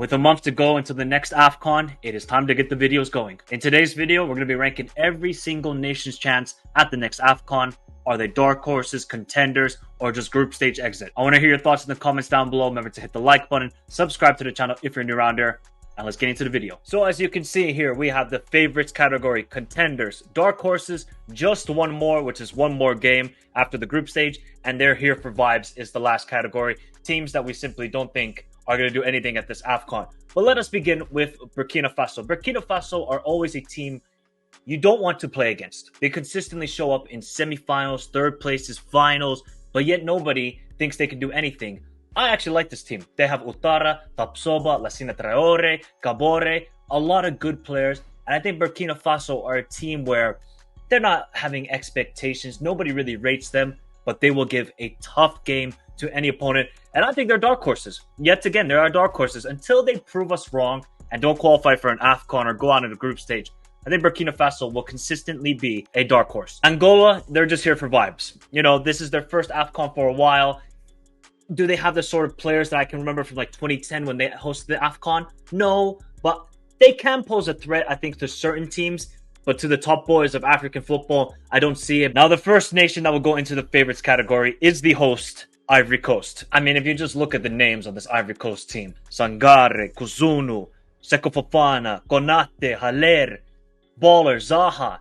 With a month to go until the next AFCON, it is time to get the videos going. In today's video, we're going to be ranking every single nation's chance at the next AFCON. Are they dark horses, contenders, or just group stage exit? I want to hear your thoughts in the comments down below. Remember to hit the like button, subscribe to the channel if you're new around here, and let's get into the video. So as you can see here, we have the favorites category, contenders, dark horses, just one more, which is one more game after the group stage, and they're here for vibes is the last category. Teams that we simply don't think are going to do anything at this AFCON. But let us begin with Burkina Faso. Burkina Faso are always a team you don't want to play against. They consistently show up in semifinals, third places, finals, but yet nobody thinks they can do anything. I actually like this team. They have Utara, Tapsoba, Lassina Traore, Kabore, a lot of good players. And I think Burkina Faso are a team where they're not having expectations. Nobody really rates them, but they will give a tough game to any opponent. And I think they're dark horses. Yet again, there are dark horses. Until they prove us wrong and don't qualify for an AFCON or go on to the group stage, I think Burkina Faso will consistently be a dark horse. Angola, they're just here for vibes. You know, this is their first AFCON for a while. Do they have the sort of players that I can remember from like 2010 when they hosted the AFCON? No, but they can pose a threat, I think, to certain teams. But to the top boys of African football, I don't see it. Now, the first nation that will go into the favorites category is the host, Ivory Coast. I mean, if you just look at the names on this Ivory Coast team, Sangare, Kuzunu, Seko Fofana, Konate, Haller, Baller, Zaha,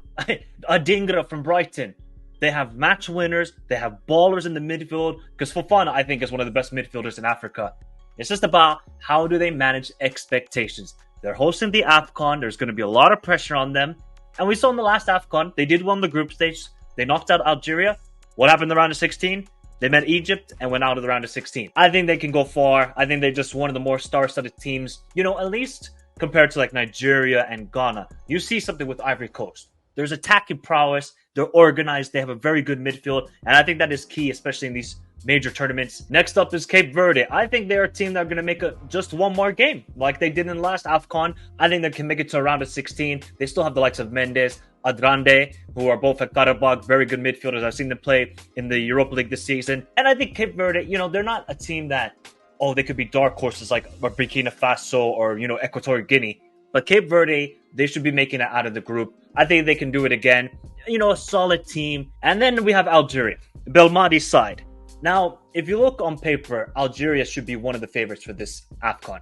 Adingra from Brighton. They have match winners. They have ballers in the midfield. Because Fofana, I think, is one of the best midfielders in Africa. It's just about how do they manage expectations. They're hosting the AFCON. There's going to be a lot of pressure on them. And we saw in the last AFCON, they did win the group stage. They knocked out Algeria. What happened in the round of 16? They met Egypt and went out of the round of 16. I think they can go far. I think they're just one of the more star-studded teams. You know, at least compared to like Nigeria and Ghana. You see something with Ivory Coast. There's attacking prowess. They're organized. They have a very good midfield. And I think that is key, especially in these major tournaments. Next up is Cape Verde. I think they're a team that are going to make just one more game like they did in the last AFCON. I think they can make it to a round of 16. They still have the likes of Mendes, Adrande, who are both at Karabakh, very good midfielders. I've seen them play in the Europa League this season. And I think Cape Verde, you know, they're not a team that, oh, they could be dark horses like Burkina Faso or, you know, Equatorial Guinea. But Cape Verde, they should be making it out of the group. I think they can do it again. You know, a solid team. And then we have Algeria, Belmadi's side. Now, if you look on paper, Algeria should be one of the favorites for this AFCON.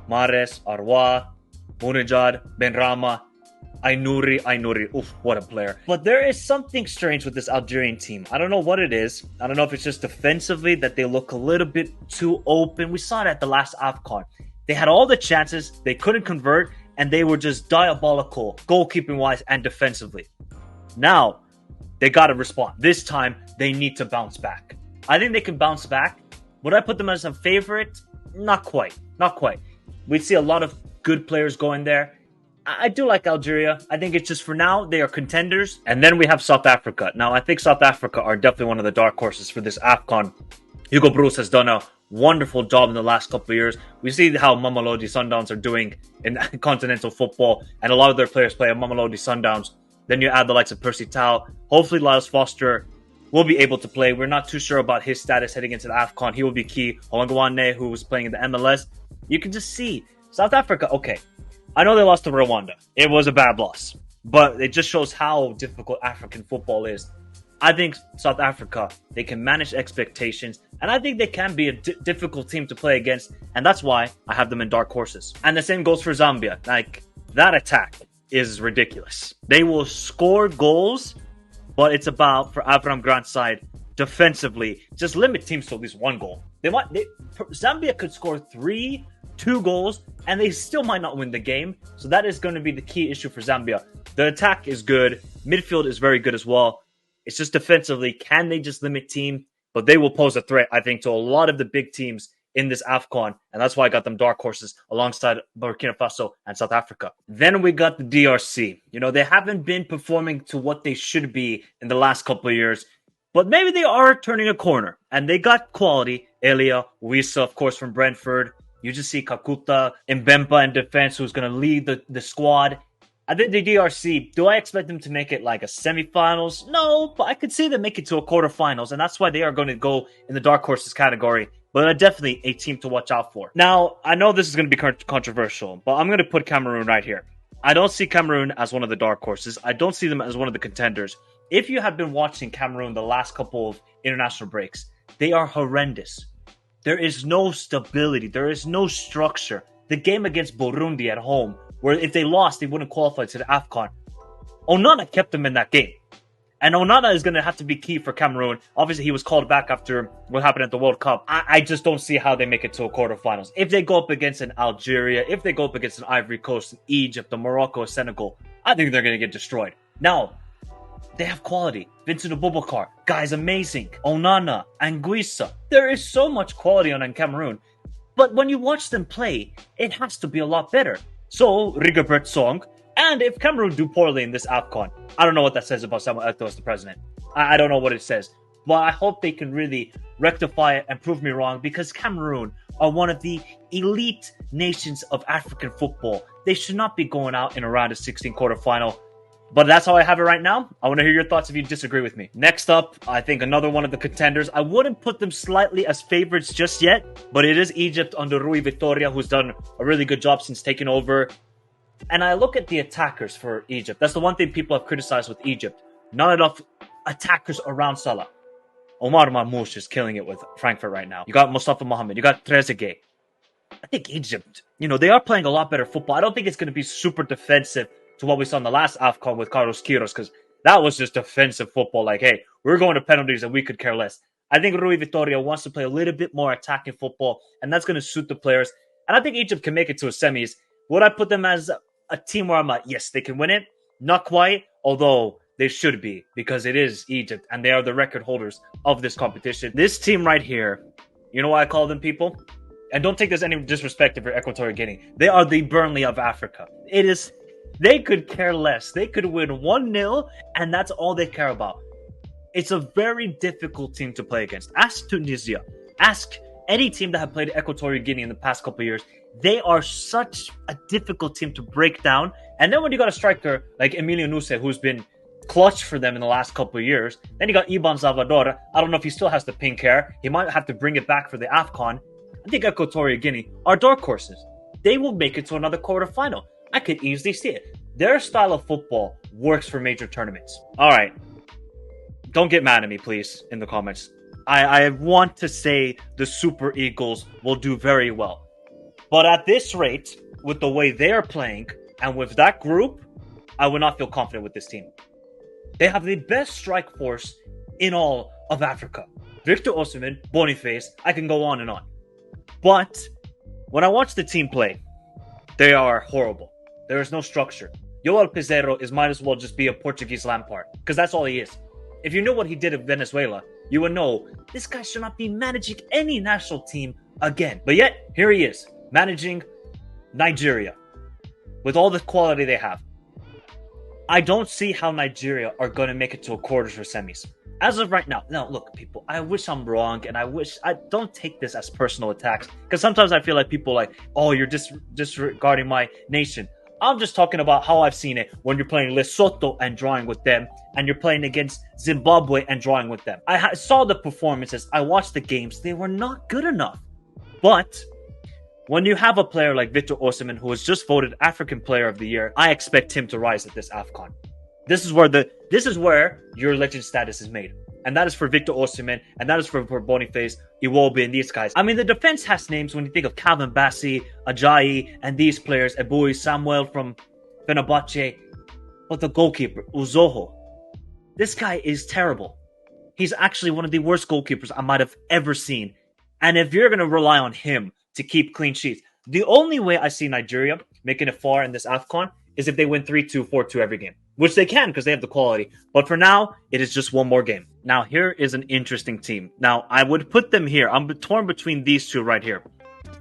Mahrez, Arwa, Munajad, Benrahma, Ainouri. Oof, what a player. But there is something strange with this Algerian team. I don't know what it is. I don't know if it's just defensively that they look a little bit too open. We saw it at the last AFCON. They had all the chances. They couldn't convert. And they were just diabolical, goalkeeping-wise and defensively. Now, they got to respond. This time, they need to bounce back. I think they can bounce back. Would I put them as a favorite? Not quite. Not quite. We see a lot of good players going there. I do like Algeria. I think it's just for now, they are contenders. And then we have South Africa. Now, I think South Africa are definitely one of the dark horses for this AFCON. Hugo Broos has done a wonderful job in the last couple of years. We see how Mamelodi Sundowns are doing in continental football, and a lot of their players play at Mamelodi Sundowns. Then you add the likes of Percy Tau. Hopefully, Lyles Foster will be able to play. We're not too sure about his status heading into the AFCON. He will be key. Olangwane, who was playing in the MLS. You can just see South Africa. Okay, I know they lost to Rwanda. It was a bad loss, but it just shows how difficult African football is. I think South Africa, they can manage expectations, and I think they can be a difficult team to play against, and that's why I have them in dark horses. And the same goes for Zambia. Like, that attack is ridiculous. They will score goals, but it's about, for Avram Grant's side, defensively, just limit teams to at least one goal. Zambia could score 2 goals, and they still might not win the game, so that is going to be the key issue for Zambia. The attack is good. Midfield is very good as well. It's just defensively, can they just limit team? But they will pose a threat, I think, to a lot of the big teams in this AFCON. And that's why I got them dark horses alongside Burkina Faso and South Africa. Then we got the DRC. You know, they haven't been performing to what they should be in the last couple of years. But maybe they are turning a corner. And they got quality. Elia, Wissa, of course, from Brentford. You just see Kakuta, Mbemba in defense, who's going to lead the squad. I think the DRC, do I expect them to make it like a semifinals? No, but I could see them make it to a quarterfinals, and that's why they are going to go in the dark horses category. but definitely a team to watch out for. Now, I know this is going to be controversial, but I'm going to put Cameroon right here. I don't see Cameroon as one of the dark horses. I don't see them as one of the contenders. If you have been watching Cameroon the last couple of international breaks, they are horrendous. There is no stability. There is no structure. The game against Burundi at home, where if they lost, they wouldn't qualify to the AFCON. Onana kept them in that game. And Onana is going to have to be key for Cameroon. Obviously, he was called back after what happened at the World Cup. I just don't see how they make it to a quarterfinals. If they go up against an Algeria, if they go up against an Ivory Coast, an Egypt, a Morocco, Senegal, I think they're going to get destroyed. Now, they have quality. Vincent Aboubakar, guy's amazing. Onana, Anguissa. There is so much quality on Cameroon. But when you watch them play, it has to be a lot better. So, Rigobert Song. And if Cameroon do poorly in this AFCON, I don't know what that says about Samuel Eto'o as the president. I don't know what it says. But I hope they can really rectify it and prove me wrong, because Cameroon are one of the elite nations of African football. They should not be going out in a round of 16 quarterfinal. But that's how I have it right now. I want to hear your thoughts if you disagree with me. Next up, I think another one of the contenders. I wouldn't put them slightly as favorites just yet, but it is Egypt under Rui Vitória, who's done a really good job since taking over. And I look at the attackers for Egypt. That's the one thing people have criticized with Egypt. Not enough attackers around Salah. Omar Marmoush is killing it with Frankfurt right now. You got Mustafa Mohamed. You got Trezeguet. I think Egypt, they are playing a lot better football. I don't think it's going to be super defensive to what we saw in the last AFCON with Carlos Queiroz, because that was just defensive football. Like, hey, we're going to penalties and we could care less. I think Rui Vitória wants to play a little bit more attacking football, and that's going to suit the players. And I think Egypt can make it to a semis. Would I put them as a team where I'm like, yes, they can win it? Not quite, although they should be, because it is Egypt, and they are the record holders of this competition. This team right here, you know why I call them, people? And don't take this any disrespect for Equatorial Guinea. They are the Burnley of Africa. They could care less. They could win 1-0, and that's all they care about. It's a very difficult team to play against. Ask Tunisia. Ask any team that have played Equatorial Guinea in the past couple of years. They are such a difficult team to break down. And then when you got a striker like Emilio Nuse, who's been clutch for them in the last couple of years, then you got Iban Salvador. I don't know if he still has the pink hair. He might have to bring it back for the AFCON. I think Equatorial Guinea are dark horses. They will make it to another quarterfinal. I could easily see it. Their style of football works for major tournaments. All right. Don't get mad at me, please, in the comments. I want to say the Super Eagles will do very well. But at this rate, with the way they are playing, and with that group, I would not feel confident with this team. They have the best strike force in all of Africa. Victor Osimhen, Boniface, I can go on and on. But when I watch the team play, they are horrible. There is no structure. Joel Pizarro might as well just be a Portuguese Lampard, because that's all he is. If you knew what he did in Venezuela, you would know this guy should not be managing any national team again. But yet, here he is, managing Nigeria with all the quality they have. I don't see how Nigeria are going to make it to a quarters or semis. As of right now, look, people, I wish I'm wrong, and I don't take this as personal attacks, because sometimes I feel like people like, oh, you're disregarding my nation. I'm just talking about how I've seen it when you're playing Lesotho and drawing with them, and you're playing against Zimbabwe and drawing with them. I saw the performances. I watched the games. They were not good enough. But when you have a player like Victor Osimhen, who was just voted African Player of the Year, I expect him to rise at this AFCON. This is where your legend status is made. And that is for Victor Osimhen, and that is for Boniface, Iwobi, and these guys. I mean, the defense has names when you think of Calvin Bassey, Ajayi, and these players, Eboué, Samuel from Fenerbahce. But the goalkeeper, Uzoho, this guy is terrible. He's actually one of the worst goalkeepers I might have ever seen. And if you're going to rely on him to keep clean sheets, the only way I see Nigeria making it far in this AFCON is if they win 3-2, 4-2 every game. Which they can, because they have the quality. But for now, it is just one more game. Now, here is an interesting team. Now, I would put them here. I'm torn between these two right here.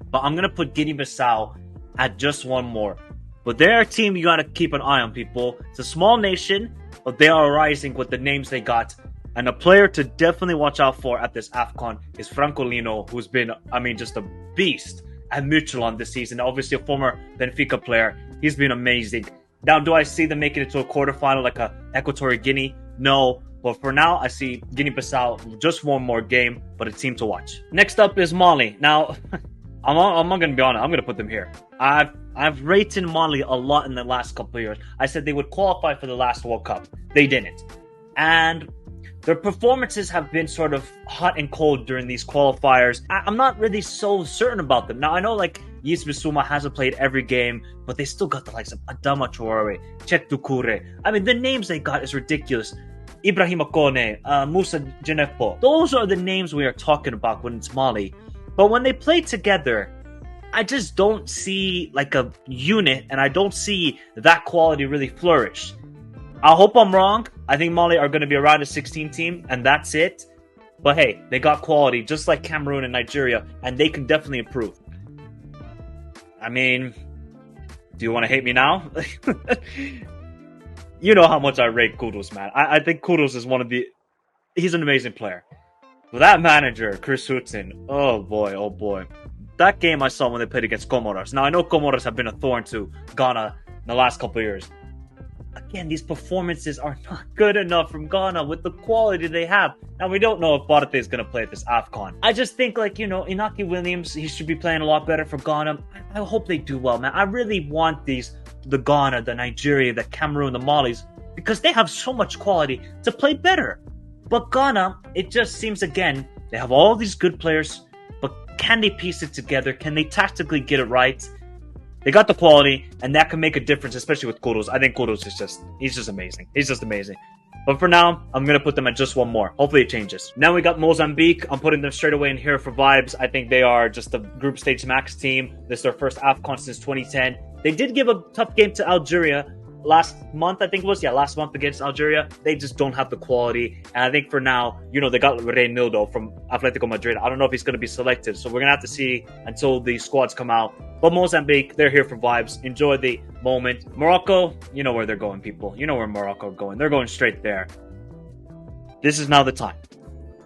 But I'm going to put Guinea Bissau at just one more. But they're a team you got to keep an eye on, people. It's a small nation, but they are rising with the names they got. And a player to definitely watch out for at this AFCON is Francolino, who's been, just a beast at Midtjylland this season. Obviously, a former Benfica player. He's been amazing. Now, do I see them making it to a quarterfinal like a Equatorial Guinea? No. But for now, I see Guinea Bissau just one more game, but a team to watch. Next up is Mali. Now, I'm not going to be honest. I'm going to put them here. I've rated Mali a lot in the last couple of years. I said they would qualify for the last World Cup. They didn't. And their performances have been sort of hot and cold during these qualifiers. I'm not really so certain about them. Now, I know like Yves Bissouma hasn't played every game, but they still got the likes of Adama Traore, Cheick Doucouré. I mean, the names they got is ridiculous. Ibrahim Akone, Moussa Djenefo. Those are the names we are talking about when it's Mali. But when they play together, I just don't see like a unit, and I don't see that quality really flourish. I hope I'm wrong. I think Mali are going to be around a 16 team, and that's it. But hey, they got quality, just like Cameroon and Nigeria, and they can definitely improve. I mean, do you want to hate me now? You know how much I rate Kudus, man. I think Kudus is he's an amazing player. But that manager, Chris Hughton, oh boy. That game I saw when they played against Comoros. Now, I know Comoros have been a thorn to Ghana in the last couple of years. Again, these performances are not good enough from Ghana with the quality they have. Now, we don't know if Verde is going to play at this AFCON. I just think, like, you know, Inaki Williams, he should be playing a lot better for Ghana. I hope they do well, man. I really want the Ghana, the Nigeria, the Cameroon, the Malis, because they have so much quality to play better. But Ghana, it just seems, again, they have all these good players, but can they piece it together? Can they tactically get it right? They got the quality, and that can make a difference, especially with Kudus. I think Kudus is he's just amazing. He's just amazing. But for now, I'm going to put them at just one more. Hopefully it changes. Now we got Mozambique. I'm putting them straight away in here for vibes. I think they are just a group stage max team. This is their first AFCON since 2010. They did give a tough game to Algeria last month, I think it was. Yeah, last month against Algeria. They just don't have the quality. And I think for now, you know, they got Reynildo from Atletico Madrid. I don't know if he's going to be selected. So we're going to have to see until the squads come out. But Mozambique, they're here for vibes. Enjoy the moment. Morocco, you know where they're going, people. You know where Morocco are going. They're going straight there. This is now the time.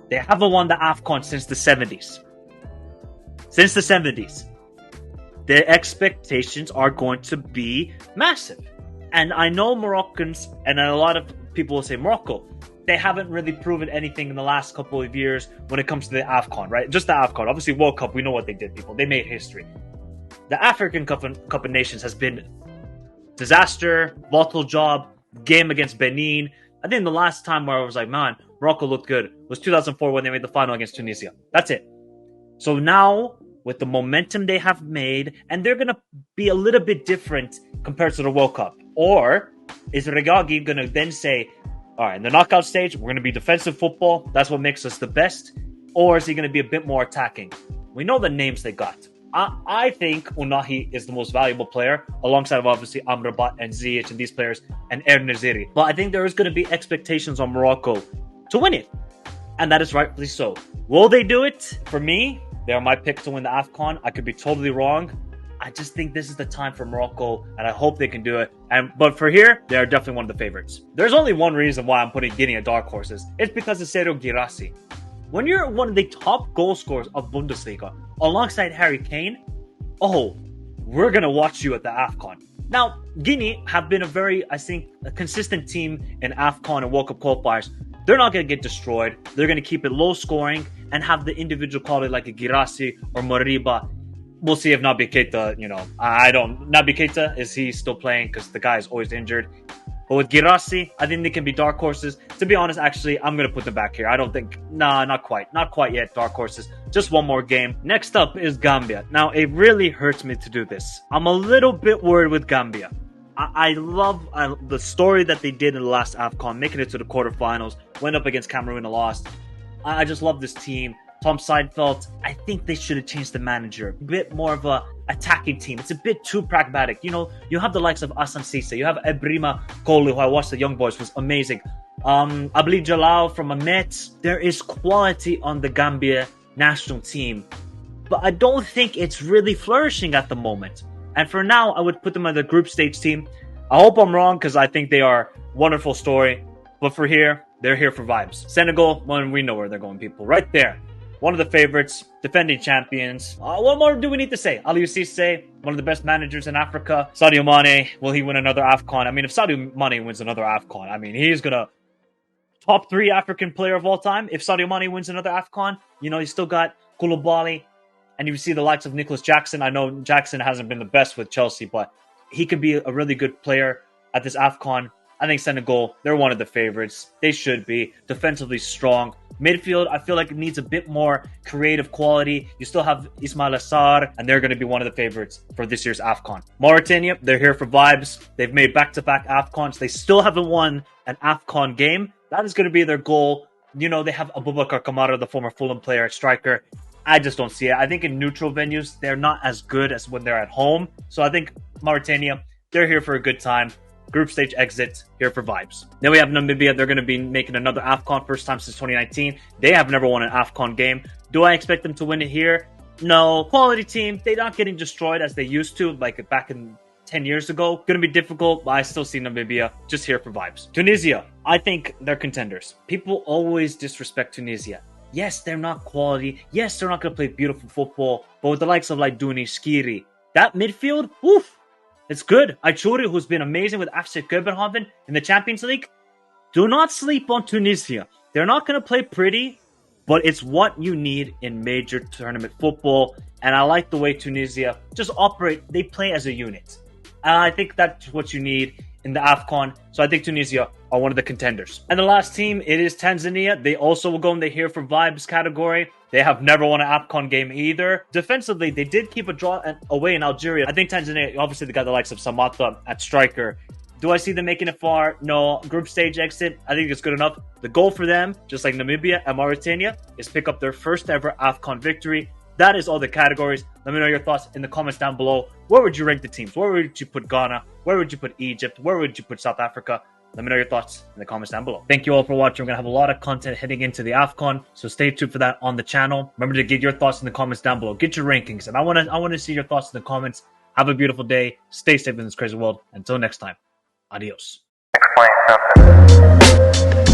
They haven't won the AFCON since the 70s. Since the 70s. The expectations are going to be massive. And I know Moroccans, and a lot of people will say Morocco, they haven't really proven anything in the last couple of years when it comes to the AFCON, right? Just the AFCON. Obviously, World Cup, we know what they did, people. They made history. The African Cup of Nations has been disaster, volatile job, game against Benin. I think the last time where I was like, man, Morocco looked good was 2004 when they made the final against Tunisia. That's it. So now, with the momentum they have made, and they're going to be a little bit different compared to the World Cup. Or is Regagi going to then say, all right, in the knockout stage, we're going to be defensive football. That's what makes us the best. Or is he going to be a bit more attacking? We know the names they got. I think Unahi is the most valuable player, alongside of obviously Amrabat and Ziyech and these players, and Erneziri. But I think there is going to be expectations on Morocco to win it. And that is rightfully so. Will they do it? For me, they are my pick to win the AFCON. I could be totally wrong. I just think this is the time for Morocco, and I hope they can do it. But for here, they are definitely one of the favorites. There's only one reason why I'm putting Guinea at dark horses. It's because of Sergio Guirassy. When you're one of the top goal scorers of Bundesliga, alongside Harry Kane, we're going to watch you at the AFCON. Now, Guinea have been a very, I think, a consistent team in AFCON and World Cup qualifiers. They're not going to get destroyed. They're going to keep it low scoring and have the individual quality like a Guirassy or Moriba. We'll see if Naby Keita, Naby Keita, is he still playing? Because the guy is always injured. But with Guirassy, I think they can be dark horses. To be honest, actually, I'm going to put them back here. I don't think, not quite. Not quite yet, dark horses. Just one more game. Next up is Gambia. Now, it really hurts me to do this. I'm a little bit worried with Gambia. I love the story that they did in the last AFCON, making it to the quarterfinals, went up against Cameroon and lost. I just love this team. Tom Seinfeld, I think they should have changed the manager. A bit more of a attacking team. It's a bit too pragmatic. You know, you have the likes of Assam Cisse. You have Ebrima Kolu, who I watched the Young Boys, was amazing. Abli Jalal from Amet. There is quality on the Gambia national team. But I don't think it's really flourishing at the moment. And for now, I would put them on the group stage team. I hope I'm wrong, because I think they are a wonderful story. But for here, they're here for vibes. Senegal, well, we know where they're going, people. Right there. One of the favorites, defending champions. What more do we need to say? Aliou Cisse, one of the best managers in Africa. Sadio Mane, will he win another AFCON? I mean, if Sadio Mane wins another AFCON, I mean, he's gonna top 3 African player of all time. If Sadio Mane wins another AFCON, you still got Koulibaly, and you see the likes of Nicholas Jackson. I know Jackson hasn't been the best with Chelsea, but he could be a really good player at this AFCON. I think Senegal, they're one of the favorites. They should be. Defensively strong. Midfield, I feel like it needs a bit more creative quality. You still have Ismail Assar, and they're going to be one of the favorites for this year's AFCON. Mauritania, they're here for vibes. They've made back-to-back AFCONs. They still haven't won an AFCON game. That is going to be their goal. They have Abubakar Kamara, the former Fulham player, striker. I just don't see it. I think in neutral venues, they're not as good as when they're at home. So I think Mauritania, they're here for a good time. Group stage exit, here for vibes. Then we have Namibia. They're going to be making another AFCON, first time since 2019. They have never won an AFCON game. Do I expect them to win it here? No. Quality team. They're not getting destroyed as they used to, like back in 10 years ago. Going to be difficult, but I still see Namibia just here for vibes. Tunisia. I think they're contenders. People always disrespect Tunisia. Yes, they're not quality. Yes, they're not going to play beautiful football. But with the likes of like Duni, Skiri, that midfield, oof. It's good. Achouri, who's been amazing with FC Copenhagen in the Champions League. Do not sleep on Tunisia. They're not going to play pretty, but it's what you need in major tournament football. And I like the way Tunisia just operate. They play as a unit. And I think that's what you need in the AFCON. So I think Tunisia are one of the contenders. And the last team, it is Tanzania. They also will go in the here for vibes category. They have never won an AFCON game either. Defensively, they did keep a draw away in Algeria. I think Tanzania, obviously they got the likes of Samata at striker. Do I see them making it far? No. Group stage exit, I think it's good enough. The goal for them, just like Namibia and Mauritania, is pick up their first ever AFCON victory. That is all the categories. Let me know your thoughts in the comments down below. Where would you rank the teams? Where would you put Ghana? Where would you put Egypt? Where would you put South Africa? Let me know your thoughts in the comments down below. Thank you all for watching. We're going to have a lot of content heading into the AFCON, so stay tuned for that on the channel. Remember to get your thoughts in the comments down below. Get your rankings, and I want to see your thoughts in the comments. Have a beautiful day. Stay safe in this crazy world. Until next time, adios. Explain something.